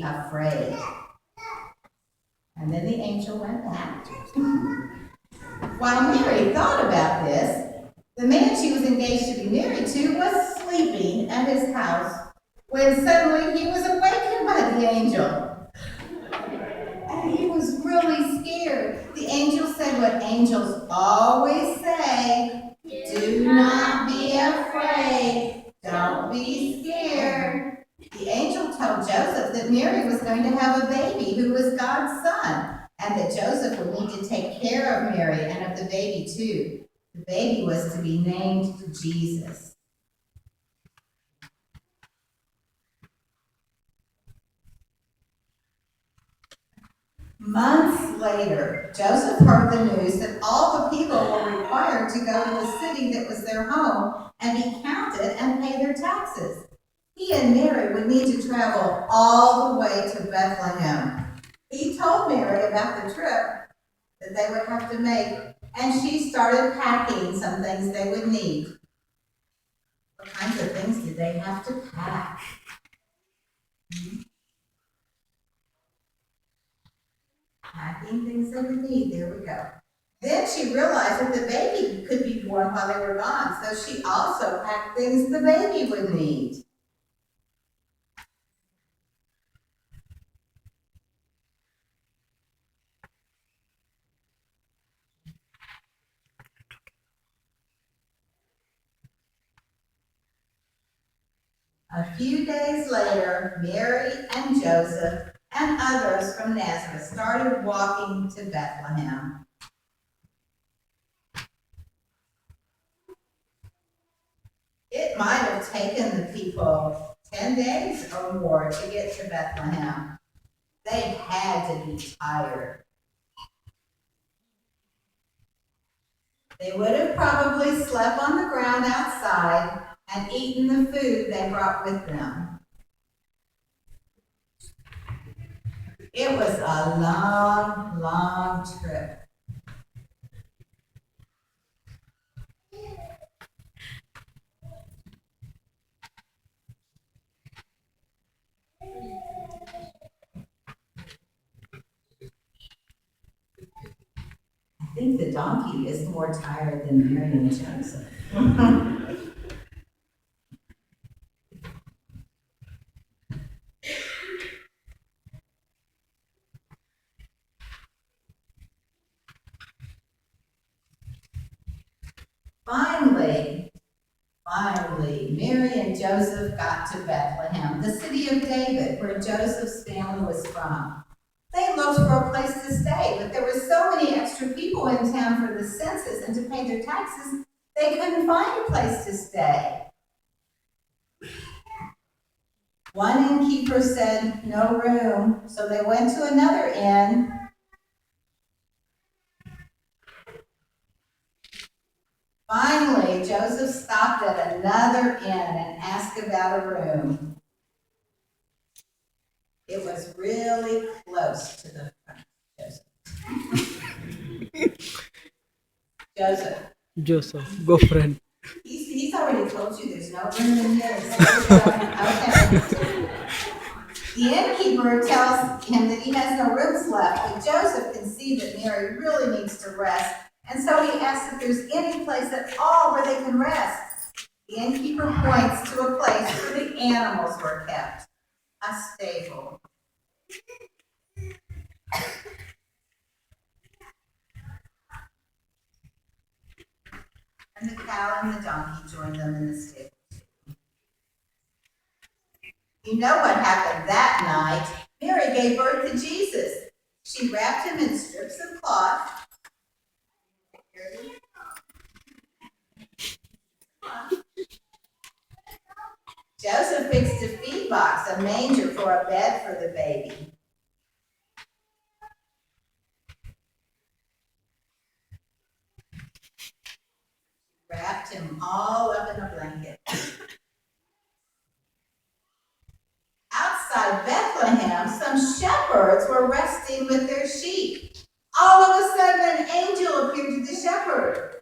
afraid. And then the angel went back. While Mary thought about this, the man she was engaged to be married to was sleeping at his house when suddenly he was awakened by the angel. And he was really scared. The angel said what angels always say: do not be afraid. Don't be scared. The angel told Joseph that Mary was going to have a baby who was God's son, and that Joseph would need to take care of Mary and of the baby too. The baby was to be named Jesus. Months later, Joseph heard the news that all the people were required to go to the city that was their home and be counted and pay their taxes. He and Mary would need to travel all the way to Bethlehem. He told Mary about the trip that they would have to make, and she started packing some things they would need. What kinds of things did they have to pack? Packing things they would need. There we go. Then she realized that the baby could be born while they were gone, so she also packed things the baby would need. A few days later, Mary and Joseph and others from Nazareth started walking to Bethlehem. It might have taken the people 10 days or more to get to Bethlehem. They had to be tired. They would have probably slept on the ground outside and eaten the food they brought with them. It was a long, long trip. I think the donkey is more tired than Mary and Joseph. Finally, Mary and Joseph got to Bethlehem, the city of David, where Joseph's family was from. They looked for a place to stay, but there were so many extra people in town for the census and to pay their taxes, they couldn't find a place to stay. One innkeeper said no room, so they went to another inn. Finally, Joseph stopped at another inn and asked about a room. It was really close to the front. Joseph, go friend. He's already told you there's no room in his. Okay. The innkeeper tells him that he has no rooms left, but Joseph can see that Mary really needs to rest, and so he asks if there's any place at all where they can rest. The innkeeper points to a place where the animals were kept, a stable. And the cow and the donkey joined them in the stable. You know what happened that night. Mary gave birth to Jesus. She wrapped him in strips of cloth. Joseph fixed a feed box, a manger for a bed for the baby. Wrapped him all up in a blanket. Outside Bethlehem, some shepherds were resting with their sheep. All of a sudden, an angel appeared to the shepherd.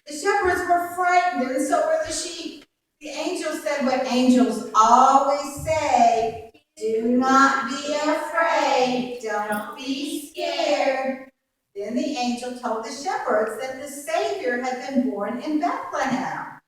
The shepherds were frightened, and so were the sheep. The angel said what angels always say: Do not be afraid. Don't be scared. Then the angel told the shepherds that the Savior had been born in Bethlehem.